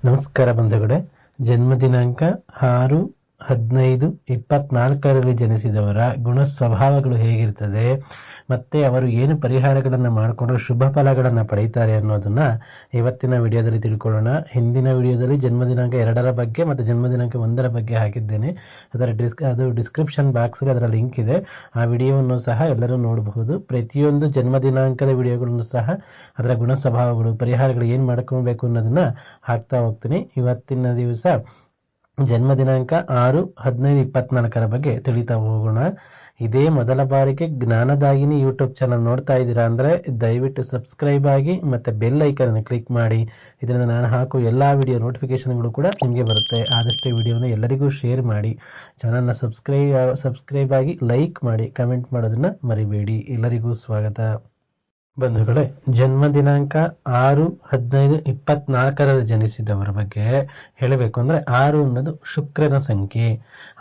ನಮಸ್ಕಾರ ಬಂಧುಗಳೇ. ಜನ್ಮ ದಿನಾಂಕ 6-15-24ರಲ್ಲಿ ಜನಿಸಿದವರ ಗುಣ ಸ್ವಭಾವಗಳು ಹೇಗಿರ್ತದೆ, ಮತ್ತೆ ಅವರು ಏನು ಪರಿಹಾರಗಳನ್ನು ಮಾಡಿಕೊಂಡ್ರೆ ಶುಭ ಫಲಗಳನ್ನು ಪಡೀತಾರೆ ಅನ್ನೋದನ್ನ ಇವತ್ತಿನ ವಿಡಿಯೋದಲ್ಲಿ ತಿಳ್ಕೊಳ್ಳೋಣ. ಹಿಂದಿನ ವಿಡಿಯೋದಲ್ಲಿ ಜನ್ಮ ದಿನಾಂಕ 2ರ ಬಗ್ಗೆ ಮತ್ತು ಜನ್ಮ ದಿನಾಂಕ 1ರ ಬಗ್ಗೆ ಹಾಕಿದ್ದೇನೆ. ಅದು ಡಿಸ್ಕ್ರಿಪ್ಷನ್ ಬಾಕ್ಸಲ್ಲಿ ಅದರ ಲಿಂಕ್ ಇದೆ. ಆ ವಿಡಿಯೋವನ್ನು ಸಹ ಎಲ್ಲರೂ ನೋಡಬಹುದು. ಪ್ರತಿಯೊಂದು ಜನ್ಮ ದಿನಾಂಕದ ವಿಡಿಯೋಗಳನ್ನು ಸಹ ಅದರ ಗುಣ ಸ್ವಭಾವಗಳು, ಪರಿಹಾರಗಳು ಏನು ಮಾಡ್ಕೊಳ್ಬೇಕು ಅನ್ನೋದನ್ನ ಹಾಕ್ತಾ ಹೋಗ್ತೀನಿ. ಇವತ್ತಿನ ದಿವಸ ಜನ್ಮ ದಿನಾಂಕ 6-15-24ರ ಬಗ್ಗೆ ತಿಳಿತಾ ಹೋಗೋಣ. ಇದೇ ಮೊದಲ ಬಾರಿಗೆ ಜ್ಞಾನದಾಯಿನಿ ಯೂಟ್ಯೂಬ್ ಚಾನಲ್ ನೋಡ್ತಾ ಇದ್ದೀರಾ ಅಂದರೆ ದಯವಿಟ್ಟು ಸಬ್ಸ್ಕ್ರೈಬ್ ಆಗಿ ಮತ್ತು ಬೆಲ್ ಐಕನ್ ಕ್ಲಿಕ್ ಮಾಡಿ. ಇದರಿಂದ ನಾನು ಹಾಕೋ ಎಲ್ಲ ವಿಡಿಯೋ ನೋಟಿಫಿಕೇಶನ್ಗಳು ಕೂಡ ನಿಮಗೆ ಬರುತ್ತೆ. ಆದಷ್ಟು ವಿಡಿಯೋನ ಎಲ್ಲರಿಗೂ ಶೇರ್ ಮಾಡಿ. ಚಾನಲ್ನ ಸಬ್ಸ್ಕ್ರೈಬ್ ಆಗಿ ಲೈಕ್ ಮಾಡಿ, ಕಮೆಂಟ್ ಮಾಡೋದನ್ನ ಮರಿಬೇಡಿ. ಎಲ್ಲರಿಗೂ ಸ್ವಾಗತ. ಬಂಧುಗಳೇ, ಜನ್ಮ ದಿನಾಂಕ 6-15-24ರಲ್ಲಿ ಜನಿಸಿದವರ ಬಗ್ಗೆ ಹೇಳಬೇಕು ಅಂದರೆ 6 ಅನ್ನೋದು ಶುಕ್ರನ ಸಂಖ್ಯೆ.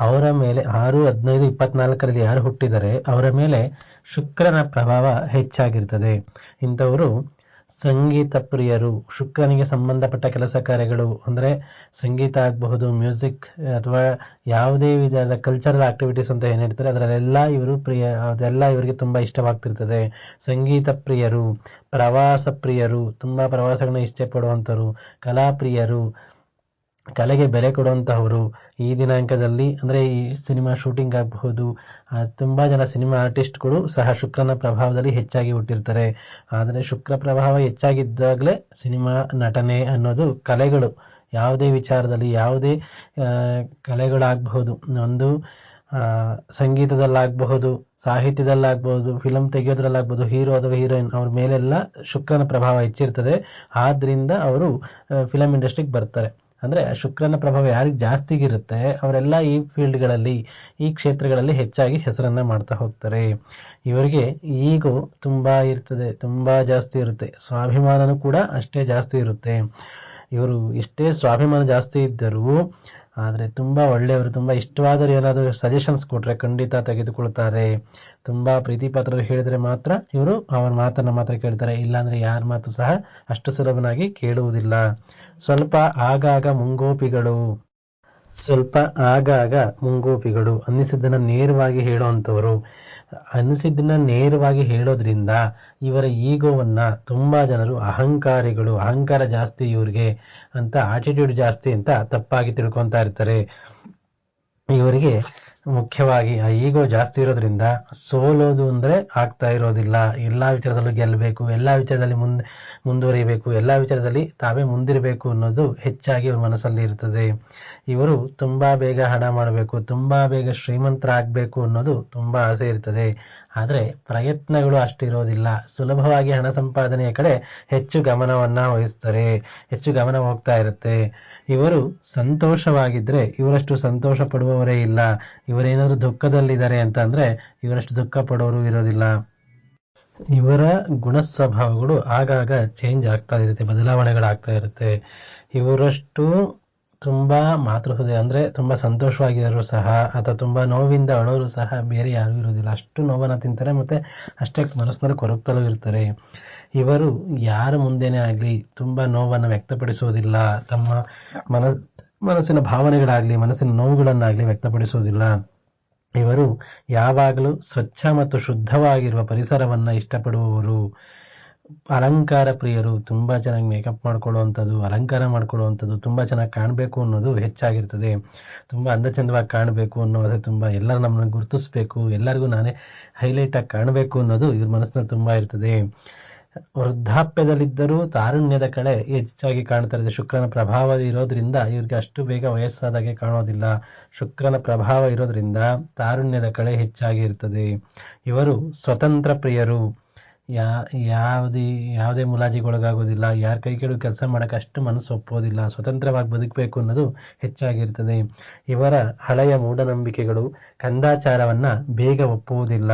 ಅವರ ಮೇಲೆ 6-15-24ರಲ್ಲಿ ಯಾರು ಹುಟ್ಟಿದರೆ ಅವರ ಮೇಲೆ ಶುಕ್ರನ ಪ್ರಭಾವ ಹೆಚ್ಚಾಗಿರ್ತದೆ. ಇಂಥವರು ಸಂಗೀತ ಪ್ರಿಯರು, ಶುಕ್ರನಿಗೆ ಸಂಬಂಧಪಟ್ಟ ಕೆಲಸ ಕಾರ್ಯಗಳು ಅಂದರೆ ಸಂಗೀತ ಆಗಬಹುದು, ಮ್ಯೂಸಿಕ್ ಅಥವಾ ಯಾವುದೇ ವಿಧದ ಕಲ್ಚರಲ್ ಆಕ್ಟಿವಿಟೀಸ್ ಅಂತ ಏನು ಹೇಳ್ತಾರೆ ಅದರಲ್ಲೆಲ್ಲ ಇವರು ಅದೆಲ್ಲ ಇವರಿಗೆ ತುಂಬ ಇಷ್ಟವಾಗ್ತಿರ್ತದೆ. ಸಂಗೀತ ಪ್ರಿಯರು, ಪ್ರವಾಸ ಪ್ರಿಯರು, ತುಂಬ ಪ್ರವಾಸಗಳನ್ನ ಇಷ್ಟಪಡುವಂಥವ್ರು, ಕಲಾಪ್ರಿಯರು, ಕಲೆಗೆ ಬೆಲೆ ಕೊಡುವಂತಹವರು. ಈ ದಿನಾಂಕದಲ್ಲಿ ಅಂದರೆ ಈ ಸಿನಿಮಾ ಶೂಟಿಂಗ್ ಆಗಬಹುದು, ತುಂಬ ಜನ ಸಿನಿಮಾ ಆರ್ಟಿಸ್ಟ್ಗಳು ಸಹ ಶುಕ್ರನ ಪ್ರಭಾವದಲ್ಲಿ ಹೆಚ್ಚಾಗಿ ಹುಟ್ಟಿರ್ತಾರೆ. ಆದರೆ ಶುಕ್ರ ಪ್ರಭಾವ ಹೆಚ್ಚಾಗಿದ್ದಾಗಲೇ ಸಿನಿಮಾ ನಟನೆ ಅನ್ನೋದು, ಕಲೆಗಳು ಯಾವುದೇ ವಿಚಾರದಲ್ಲಿ ಯಾವುದೇ ಕಲೆಗಳಾಗಬಹುದು, ಒಂದು ಸಂಗೀತದಲ್ಲಾಗಬಹುದು, ಸಾಹಿತ್ಯದಲ್ಲಾಗಬಹುದು, ಫಿಲಮ್ ತೆಗೆಯೋದ್ರಲ್ಲಾಗ್ಬೋದು, ಹೀರೋ ಅಥವಾ ಹೀರೋಯಿನ್ ಅವ್ರ ಮೇಲೆಲ್ಲ ಶುಕ್ರನ ಪ್ರಭಾವ ಹೆಚ್ಚಿರ್ತದೆ. ಆದ್ದರಿಂದ ಅವರು ಫಿಲಮ್ ಇಂಡಸ್ಟ್ರಿಗೆ ಬರ್ತಾರೆ. ಅಂದರೆ ಶುಕ್ರನ ಪ್ರಭಾವ ಯಾರಿಗೆ ಜಾಸ್ತಿಗಿರುತ್ತೆ ಅವರೆಲ್ಲ ಈ ಫೀಲ್ಡ್ಗಳಲ್ಲಿ, ಈ ಕ್ಷೇತ್ರಗಳಲ್ಲಿ ಹೆಚ್ಚಾಗಿ ಹೆಸರನ್ನ ಮಾಡ್ತಾ ಹೋಗ್ತಾರೆ. ಇವರಿಗೆ ಈಗೋ ತುಂಬ ಇರ್ತದೆ, ತುಂಬ ಜಾಸ್ತಿ ಇರುತ್ತೆ. ಸ್ವಾಭಿಮಾನನೂ ಕೂಡ ಅಷ್ಟೇ ಜಾಸ್ತಿ ಇರುತ್ತೆ. ಇವರು ಎಷ್ಟೇ ಸ್ವಾಭಿಮಾನ ಜಾಸ್ತಿ ಇದ್ದರೂ ಆದರೆ ತುಂಬ ಒಳ್ಳೆಯವರು, ತುಂಬ ಇಷ್ಟವಾದರೂ ಏನಾದರೂ ಸಜೆಷನ್ಸ್ ಕೊಟ್ಟರೆ ಖಂಡಿತ ತೆಗೆದುಕೊಳ್ತಾರೆ. ತುಂಬ ಪ್ರೀತಿ ಪಾತ್ರರು ಹೇಳಿದರೆ ಮಾತ್ರ ಇವರು ಅವರ ಮಾತನ್ನು ಮಾತ್ರ ಕೇಳ್ತಾರೆ, ಇಲ್ಲಾಂದರೆ ಯಾರ ಮಾತು ಸಹ ಅಷ್ಟು ಸುಲಭನಾಗಿ ಕೇಳುವುದಿಲ್ಲ. ಸ್ವಲ್ಪ ಆಗಾಗ ಮುಂಗೋಪಿಗಳು, ಅನ್ನಿಸಿದ್ದನ್ನು ನೇರವಾಗಿ ಹೇಳುವಂಥವರು. ಅನ್ನಿಸಿದ್ದನ್ನ ನೇರವಾಗಿ ಹೇಳೋದ್ರಿಂದ ಇವರ ಈಗೋವನ್ನ ತುಂಬ ಜನರು ಅಹಂಕಾರಿಗಳು, ಅಹಂಕಾರ ಜಾಸ್ತಿ ಇವ್ರಿಗೆ ಅಂತ, ಆಟಿಟ್ಯೂಡ್ ಜಾಸ್ತಿ ಅಂತ ತಪ್ಪಾಗಿ ತಿಳ್ಕೊತಾ ಇರ್ತಾರೆ. ಇವರಿಗೆ ಮುಖ್ಯವಾಗಿ ಆ ಈಗೋ ಜಾಸ್ತಿ ಇರೋದ್ರಿಂದ ಸೋಲೋದು ಅಂದರೆ ಆಗ್ತಾ ಇರೋದಿಲ್ಲ. ಎಲ್ಲ ವಿಚಾರದಲ್ಲೂ ಗೆಲ್ಲಬೇಕು, ಎಲ್ಲ ವಿಚಾರದಲ್ಲಿ ಮುಂದುವರಿಬೇಕು, ಎಲ್ಲ ವಿಚಾರದಲ್ಲಿ ತಾವೇ ಮುಂದಿರಬೇಕು ಅನ್ನೋದು ಹೆಚ್ಚಾಗಿ ಇವ್ರ ಮನಸ್ಸಲ್ಲಿ ಇರ್ತದೆ. ಇವರು ತುಂಬ ಬೇಗ ಹಣ ಮಾಡಬೇಕು, ತುಂಬ ಬೇಗ ಶ್ರೀಮಂತರಾಗಬೇಕು ಅನ್ನೋದು ತುಂಬ ಆಸೆ ಇರ್ತದೆ. ಆದರೆ ಪ್ರಯತ್ನಗಳು ಅಷ್ಟಿರೋದಿಲ್ಲ. ಸುಲಭವಾಗಿ ಹಣ ಸಂಪಾದನೆಯ ಕಡೆ ಹೆಚ್ಚು ಗಮನವನ್ನ ವಹಿಸ್ತಾರೆ, ಹೆಚ್ಚು ಗಮನ ಹೋಗ್ತಾ ಇರುತ್ತೆ. ಇವರು ಸಂತೋಷವಾಗಿದ್ರೆ ಇವರಷ್ಟು ಸಂತೋಷ ಪಡುವವರೇ ಇಲ್ಲ. ಇವರೇನಾದ್ರು ದುಃಖದಲ್ಲಿದ್ದಾರೆ ಅಂತ ಅಂದ್ರೆ ಇವರಷ್ಟು ದುಃಖ ಪಡೋರು ಇರೋದಿಲ್ಲ. ಇವರ ಗುಣ ಸ್ವಭಾವಗಳು ಆಗಾಗ ಚೇಂಜ್ ಆಗ್ತಾ ಇರುತ್ತೆ, ಬದಲಾವಣೆಗಳಾಗ್ತಾ ಇರುತ್ತೆ. ಇವರಷ್ಟು ತುಂಬಾ ಮಾತೃಹೃದಯ ಅಂದ್ರೆ ತುಂಬಾ ಸಂತೋಷವಾಗಿರೋರು ಸಹ ಅಥವಾ ತುಂಬಾ ನೋವಿಂದ ಅಳೋರು ಸಹ ಬೇರೆ ಯಾರು ಇರೋದಿಲ್ಲ. ಅಷ್ಟು ನೋವನ್ನ ತಿಂತಾರೆ, ಮತ್ತೆ ಅಷ್ಟೇ ಮನಸ್ಸಿನಲ್ಲಿ ಕೊರಗ್ತಲೂ ಇರ್ತಾರೆ. ಇವರು ಯಾರ ಮುಂದೆನೇ ಆಗ್ಲಿ ತುಂಬಾ ನೋವನ್ನು ವ್ಯಕ್ತಪಡಿಸುವುದಿಲ್ಲ. ತಮ್ಮ ಮನಸ್ಸಿನ ಭಾವನೆಗಳಾಗ್ಲಿ, ಮನಸ್ಸಿನ ನೋವುಗಳನ್ನಾಗ್ಲಿ ವ್ಯಕ್ತಪಡಿಸುವುದಿಲ್ಲ. ಇವರು ಯಾವಾಗಲೂ ಸ್ವಚ್ಛ ಮತ್ತು ಶುದ್ಧವಾಗಿರುವ ಪರಿಸರವನ್ನ ಇಷ್ಟಪಡುವವರು. ಅಲಂಕಾರ ಪ್ರಿಯರು, ತುಂಬಾ ಚೆನ್ನಾಗಿ ಮೇಕಪ್ ಮಾಡ್ಕೊಳ್ಳುವಂಥದ್ದು, ಅಲಂಕಾರ ಮಾಡ್ಕೊಳ್ಳುವಂಥದ್ದು, ತುಂಬಾ ಚೆನ್ನಾಗಿ ಕಾಣಬೇಕು ಅನ್ನೋದು ಹೆಚ್ಚಾಗಿರ್ತದೆ. ತುಂಬಾ ಅಂದ ಚಂದವಾಗಿ ಕಾಣಬೇಕು ಅನ್ನೋ ಆಸೆ, ತುಂಬಾ ಎಲ್ಲರೂ ನಮ್ಮನ್ನ ಗುರುತಿಸ್ಬೇಕು, ಎಲ್ಲರಿಗೂ ನಾನೇ ಹೈಲೈಟ್ ಆಗಿ ಕಾಣಬೇಕು ಅನ್ನೋದು ಇವ್ರ ಮನಸ್ಸಿನಲ್ಲಿ ತುಂಬಾ ಇರ್ತದೆ. ವೃದ್ಧಾಪ್ಯದಲ್ಲಿದ್ದರೂ ತಾರುಣ್ಯದ ಕಡೆ ಹೆಚ್ಚಾಗಿ ಕಾಣ್ತಾ ಇರ್ತದೆ. ಶುಕ್ರನ ಪ್ರಭಾವ ಇರೋದ್ರಿಂದ ಇವ್ರಿಗೆ ಅಷ್ಟು ಬೇಗ ವಯಸ್ಸಾದಾಗೆ ಕಾಣೋದಿಲ್ಲ. ಶುಕ್ರನ ಪ್ರಭಾವ ಇರೋದ್ರಿಂದ ತಾರುಣ್ಯದ ಕಡೆ ಹೆಚ್ಚಾಗಿ ಇರ್ತದೆ. ಇವರು ಸ್ವತಂತ್ರ ಪ್ರಿಯರು, ಯಾವುದೇ ಮುಲಾಜಿಗೊಳಗಾಗೋದಿಲ್ಲ, ಯಾರ ಕೈ ಕೆಳಗೆ ಕೆಲಸ ಮಾಡಕ್ಕೆ ಅಷ್ಟು ಮನಸ್ಸು ಒಪ್ಪೋದಿಲ್ಲ. ಸ್ವತಂತ್ರವಾಗಿ ಬದುಕಬೇಕು ಅನ್ನೋದು ಹೆಚ್ಚಾಗಿರ್ತದೆ. ಇವರ ಹಳೆಯ ಮೂಢನಂಬಿಕೆಗಳು, ಕಂದಾಚಾರವನ್ನ ಬೇಗ ಒಪ್ಪುವುದಿಲ್ಲ.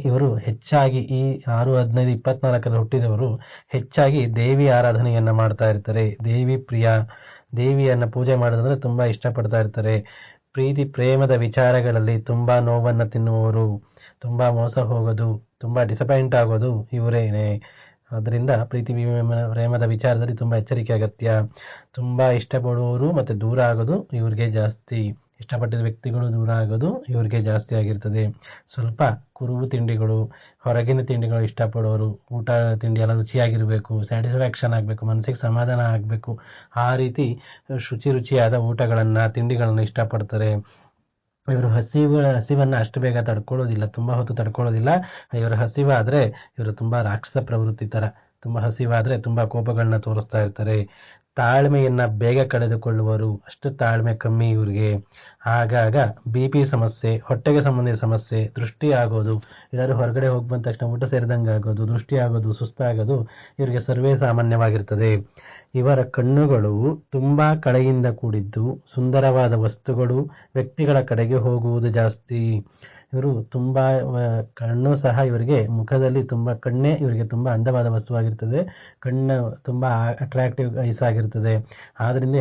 ಇವರು ಹೆಚ್ಚಾಗಿ ಈ 6-15-24ರಲ್ಲಿ ಹುಟ್ಟಿದವರು ಹೆಚ್ಚಾಗಿ ದೇವಿ ಆರಾಧನೆಯನ್ನ ಮಾಡ್ತಾ ಇರ್ತಾರೆ. ದೇವಿ ಪ್ರಿಯ, ದೇವಿಯನ್ನ ಪೂಜೆ ಮಾಡೋದಂದ್ರೆ ತುಂಬಾ ಇಷ್ಟಪಡ್ತಾ ಇರ್ತಾರೆ. ಪ್ರೀತಿ ಪ್ರೇಮದ ವಿಚಾರಗಳಲ್ಲಿ ತುಂಬಾ ನೋವನ್ನ ತಿನ್ನುವವರು, ತುಂಬಾ ಮೋಸ ಹೋಗೋದು, ತುಂಬಾ ಡಿಸಪಾಯಿಂಟ್ ಆಗೋದು ಇವರೇನೆ. ಅದರಿಂದ ಪ್ರೀತಿ ಪ್ರೇಮದ ವಿಚಾರದಲ್ಲಿ ತುಂಬ ಎಚ್ಚರಿಕೆ ಅಗತ್ಯ. ತುಂಬ ಇಷ್ಟಪಡುವವರು ಮತ್ತು ದೂರ ಆಗೋದು ಇವ್ರಿಗೆ ಜಾಸ್ತಿ, ಇಷ್ಟಪಟ್ಟಿದ ವ್ಯಕ್ತಿಗಳು ದೂರ ಆಗೋದು ಇವ್ರಿಗೆ ಜಾಸ್ತಿ ಆಗಿರ್ತದೆ. ಸ್ವಲ್ಪ ಕುರುಬು ತಿಂಡಿಗಳು, ಹೊರಗಿನ ತಿಂಡಿಗಳು ಇಷ್ಟಪಡೋರು, ಊಟ ತಿಂಡಿ ಎಲ್ಲ ರುಚಿಯಾಗಿರಬೇಕು, ಸ್ಯಾಟಿಸ್ಫ್ಯಾಕ್ಷನ್ ಆಗಬೇಕು, ಮನಸ್ಸಿಗೆ ಸಮಾಧಾನ ಆಗಬೇಕು, ಆ ರೀತಿ ರುಚಿಯಾದ ಊಟಗಳನ್ನು ತಿಂಡಿಗಳನ್ನು ಇಷ್ಟಪಡ್ತಾರೆ. ಇವರು ಹಸಿವನ್ನು ಅಷ್ಟು ಬೇಗ ತಡ್ಕೊಳ್ಳೋದಿಲ್ಲ, ತುಂಬ ಹೊತ್ತು ತಡ್ಕೊಳ್ಳೋದಿಲ್ಲ. ಇವರ ಹಸಿವಾದರೆ ಇವರು ತುಂಬ ರಾಕ್ಷಸ ಪ್ರವೃತ್ತಿ ಥರ, ತುಂಬ ಹಸಿವಾದರೆ ತುಂಬ ಕೋಪಗಳನ್ನ ತೋರಿಸ್ತಾ ಇರ್ತಾರೆ. ತಾಳ್ಮೆಯನ್ನು ಬೇಗ ಕಳೆದುಕೊಳ್ಳುವರು, ಅಷ್ಟು ತಾಳ್ಮೆ ಕಮ್ಮಿ ಇವ್ರಿಗೆ. ಆಗಾಗ BP ಸಮಸ್ಯೆ, ಹೊಟ್ಟೆಗೆ ಸಂಬಂಧಿಸಿದ ಸಮಸ್ಯೆ, ದೃಷ್ಟಿ ಆಗೋದು, ಎಲ್ಲರೂ ಹೊರಗಡೆ ಹೋಗಿ ಬಂದ ತಕ್ಷಣ ಊಟ ಸೇರಿದಂಗೆ ಆಗೋದು, ದೃಷ್ಟಿ ಆಗೋದು, ಸುಸ್ತಾಗೋದು ಇವರಿಗೆ ಸರ್ವೇ ಸಾಮಾನ್ಯವಾಗಿರ್ತದೆ. ಇವರ ಕಣ್ಣುಗಳು ತುಂಬ ಕಳೆಯಿಂದ ಕೂಡಿದ್ದು ಸುಂದರವಾದ ವಸ್ತುಗಳು, ವ್ಯಕ್ತಿಗಳ ಕಡೆಗೆ ಹೋಗುವುದು ಜಾಸ್ತಿ. ಇವರು ತುಂಬ ಕಣ್ಣು ಸಹ ಇವರಿಗೆ ಮುಖದಲ್ಲಿ ಕಣ್ಣೇ ಇವರಿಗೆ ತುಂಬ ಅಂದವಾದ ವಸ್ತುವಾಗಿರ್ತದೆ. ಕಣ್ಣು ತುಂಬ ಅಟ್ರಾಕ್ಟಿವ್ ಐಸ್ ಆಗಿರ್ತದೆ. ಆದ್ದರಿಂದ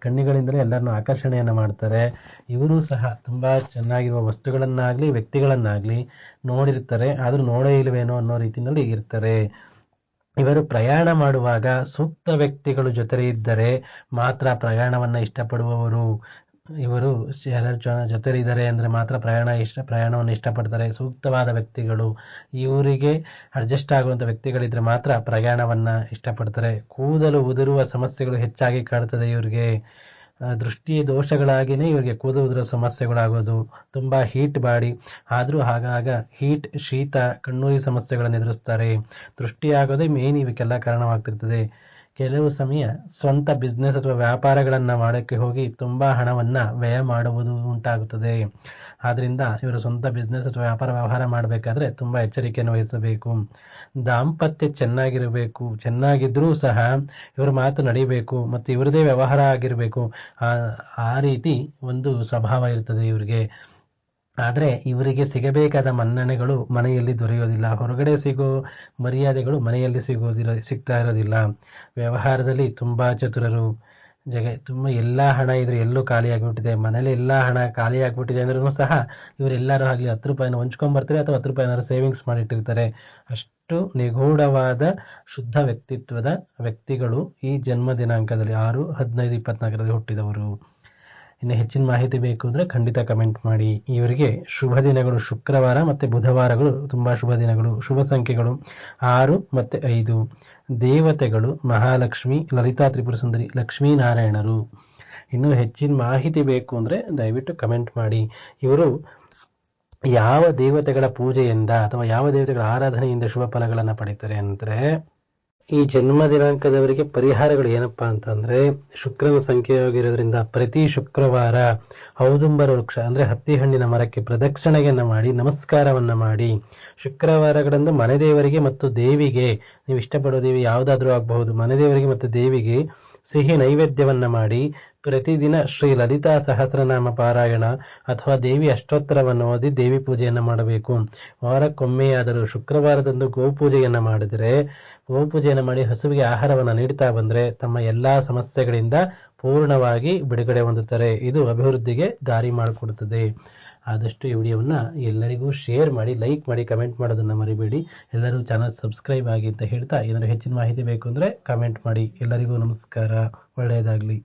ಕಣ್ಣುಗಳಿಂದಲೇ ಎಲ್ಲರನ್ನೂ ಆಕರ್ಷಣೆಯನ್ನು ಮಾಡ್ತಾರೆ. ಇವರು ಸಹ ತುಂಬ ಚೆನ್ನಾಗಿರುವ ವಸ್ತುಗಳನ್ನಾಗಲಿ ವ್ಯಕ್ತಿಗಳನ್ನಾಗಲಿ ನೋಡಿರ್ತಾರೆ, ಆದರೂ ನೋಡೇ ಇಲ್ವೇನೋ ಅನ್ನೋ ರೀತಿಯಲ್ಲಿ ಇರ್ತಾರೆ. ಇವರು ಪ್ರಯಾಣ ಮಾಡುವಾಗ ಸೂಕ್ತ ವ್ಯಕ್ತಿಗಳು ಜೊತೆ ಇದ್ದರೆ ಮಾತ್ರ ಪ್ರಯಾಣವನ್ನು ಇಷ್ಟಪಡುವವರು. ಇವರು ಎಲ್ಲರ ಜೊತೆ ಇದ್ದಾರೆ ಅಂದರೆ ಮಾತ್ರ ಪ್ರಯಾಣವನ್ನು ಇಷ್ಟಪಡ್ತಾರೆ. ಸೂಕ್ತವಾದ ವ್ಯಕ್ತಿಗಳು, ಇವರಿಗೆ ಅಡ್ಜಸ್ಟ್ ಆಗುವಂಥ ವ್ಯಕ್ತಿಗಳಿದ್ರೆ ಮಾತ್ರ ಪ್ರಯಾಣವನ್ನು ಇಷ್ಟಪಡ್ತಾರೆ. ಕೂದಲು ಉದುರುವ ಸಮಸ್ಯೆಗಳು ಹೆಚ್ಚಾಗಿ ಕಾಡ್ತದೆ ಇವರಿಗೆ. ದೃಷ್ಟಿ ದೋಷಗಳಾಗಿಯೇ ಇವರಿಗೆ ಕೂದಲು ಉದುರುವ ಸಮಸ್ಯೆಗಳಾಗೋದು. ತುಂಬ ಹೀಟ್ ಬಾಡಿ, ಆದರೂ ಆಗಾಗ ಶೀತ, ಕಣ್ಣುರಿ ಸಮಸ್ಯೆಗಳನ್ನು ಎದುರಿಸ್ತಾರೆ. ದೃಷ್ಟಿ ಆಗೋದೇ ಮೇನ್ ಇವಕ್ಕೆಲ್ಲ ಕಾರಣವಾಗ್ತಿರ್ತದೆ. ಕೆಲವು ಸಮಯ ಸ್ವಂತ ಬಿಸ್ನೆಸ್ ಅಥವಾ ವ್ಯಾಪಾರಗಳನ್ನು ಮಾಡೋಕ್ಕೆ ಹೋಗಿ ತುಂಬ ಹಣವನ್ನು ವ್ಯಯ ಮಾಡುವುದು ಉಂಟಾಗುತ್ತದೆ. ಆದ್ದರಿಂದ ಇವರು ಸ್ವಂತ ಬಿಸ್ನೆಸ್ ಅಥವಾ ವ್ಯವಹಾರ ಮಾಡಬೇಕಾದ್ರೆ ತುಂಬ ಎಚ್ಚರಿಕೆಯನ್ನು ವಹಿಸಬೇಕು. ದಾಂಪತ್ಯ ಚೆನ್ನಾಗಿದ್ರೂ ಸಹ ಇವರ ಮಾತು ನಡಿಬೇಕು ಮತ್ತು ಇವರದೇ ವ್ಯವಹಾರ ಆಗಿರಬೇಕು. ಆ ರೀತಿ ಒಂದು ಸ್ವಭಾವ ಇರ್ತದೆ ಇವರಿಗೆ. ಆದರೆ ಇವರಿಗೆ ಸಿಗಬೇಕಾದ ಮನ್ನಣೆಗಳು ಮನೆಯಲ್ಲಿ ದೊರೆಯೋದಿಲ್ಲ, ಹೊರಗಡೆ ಸಿಗೋ ಮರ್ಯಾದೆಗಳು ಮನೆಯಲ್ಲಿ ಸಿಗ್ತಾ ಇರೋದಿಲ್ಲ. ವ್ಯವಹಾರದಲ್ಲಿ ತುಂಬ ಚತುರರು. ತುಂಬ ಎಲ್ಲ ಹಣ ಇದ್ರೆ ಎಲ್ಲೂ ಖಾಲಿ ಆಗಿಬಿಟ್ಟಿದೆ, ಮನೇಲಿ ಎಲ್ಲ ಹಣ ಖಾಲಿ ಆಗಿಬಿಟ್ಟಿದೆ ಅಂದ್ರೂ ಸಹ ಇವರೆಲ್ಲರೂ ಆಗಲಿ 10 ರೂಪಾಯಿನ ಹೊಂಚ್ಕೊಂಡ್ಬರ್ತಾರೆ ಅಥವಾ 10 ರೂಪಾಯಿನಾರು ಸೇವಿಂಗ್ಸ್ ಮಾಡಿಟ್ಟಿರ್ತಾರೆ. ಅಷ್ಟು ನಿಗೂಢವಾದ ಶುದ್ಧ ವ್ಯಕ್ತಿತ್ವದ ವ್ಯಕ್ತಿಗಳು ಈ ಜನ್ಮ ದಿನಾಂಕದಲ್ಲಿ 6/15/24 ಹುಟ್ಟಿದವರು. ಇನ್ನು ಹೆಚ್ಚಿನ ಮಾಹಿತಿ ಬೇಕು ಅಂದರೆ ಖಂಡಿತ ಕಮೆಂಟ್ ಮಾಡಿ. ಇವರಿಗೆ ಶುಭ ದಿನಗಳು ಶುಕ್ರವಾರ ಮತ್ತು ಬುಧವಾರಗಳು ತುಂಬ ಶುಭ ದಿನಗಳು. ಶುಭ ಸಂಖ್ಯೆಗಳು 6 ಮತ್ತು 5. ದೇವತೆಗಳು ಮಹಾಲಕ್ಷ್ಮಿ, ಲಲಿತಾ ತ್ರಿಪುರ ಸುಂದರಿ, ಲಕ್ಷ್ಮೀನಾರಾಯಣರು. ಇನ್ನು ಹೆಚ್ಚಿನ ಮಾಹಿತಿ ಬೇಕು ಅಂದರೆ ದಯವಿಟ್ಟು ಕಮೆಂಟ್ ಮಾಡಿ. ಇವರು ಯಾವ ದೇವತೆಗಳ ಪೂಜೆಯಿಂದ ಅಥವಾ ಯಾವ ದೇವತೆಗಳ ಆರಾಧನೆಯಿಂದ ಶುಭ ಫಲಗಳನ್ನು ಪಡೀತಾರೆ ಅಂದರೆ, ಈ ಜನ್ಮ ದಿನಾಂಕದವರಿಗೆ ಪರಿಹಾರಗಳು ಏನಪ್ಪಾ ಅಂತಂದ್ರೆ, ಶುಕ್ರನ ಸಂಖ್ಯೆಯಾಗಿರೋದ್ರಿಂದ ಪ್ರತಿ ಶುಕ್ರವಾರ ಔದುಂಬರ ವೃಕ್ಷ ಅಂದ್ರೆ ಹತ್ತಿ ಹಣ್ಣಿನ ಮರಕ್ಕೆ ಪ್ರದಕ್ಷಿಣೆಯನ್ನ ಮಾಡಿ ನಮಸ್ಕಾರವನ್ನ ಮಾಡಿ. ಶುಕ್ರವಾರಗಳಂದು ಮನೆದೇವರಿಗೆ ಮತ್ತು ದೇವಿಗೆ, ನೀವು ಇಷ್ಟಪಡೋ ದೇವಿ ಯಾವುದಾದ್ರೂ ಆಗಬಹುದು, ಮನೆದೇವರಿಗೆ ಮತ್ತು ದೇವಿಗೆ ಸಿಹಿ ನೈವೇದ್ಯವನ್ನ ಮಾಡಿ ಪ್ರತಿದಿನ ಶ್ರೀ ಲಲಿತಾ ಸಹಸ್ರನಾಮ ಪಾರಾಯಣ ಅಥವಾ ದೇವಿ ಅಷ್ಟೋತ್ತರವನ್ನು ಓದಿ ದೇವಿ ಪೂಜೆಯನ್ನು ಮಾಡಬೇಕು. ವಾರಕ್ಕೊಮ್ಮೆಯಾದರೂ ಶುಕ್ರವಾರದಂದು ಗೋಪೂಜೆಯನ್ನು ಮಾಡಿದರೆ, ಗೋಪೂಜೆಯನ್ನು ಮಾಡಿ ಹಸುವಿಗೆ ಆಹಾರವನ್ನು ನೀಡ್ತಾ ಬಂದರೆ ತಮ್ಮ ಎಲ್ಲಾ ಸಮಸ್ಯೆಗಳಿಂದ ಪೂರ್ಣವಾಗಿ ಬಿಡುಗಡೆ ಹೊಂದುತ್ತಾರೆ. ಇದು ಅಭಿವೃದ್ಧಿಗೆ ದಾರಿ ಮಾಡಿಕೊಡುತ್ತದೆ. ಆದಷ್ಟು ಈ ವಿಡಿಯೋವನ್ನು ಎಲ್ಲರಿಗೂ ಶೇರ್ ಮಾಡಿ, ಲೈಕ್ ಮಾಡಿ, ಕಮೆಂಟ್ ಮಾಡೋದನ್ನು ಮರಿಬೇಡಿ. ಎಲ್ಲರೂ ಚಾನಲ್ ಸಬ್ಸ್ಕ್ರೈಬ್ ಆಗಿ ಅಂತ ಹೇಳ್ತಾ, ಏನಾದರೂ ಹೆಚ್ಚಿನ ಮಾಹಿತಿ ಬೇಕು ಅಂದರೆ ಕಮೆಂಟ್ ಮಾಡಿ. ಎಲ್ಲರಿಗೂ ನಮಸ್ಕಾರ, ಒಳ್ಳೆಯದಾಗಲಿ.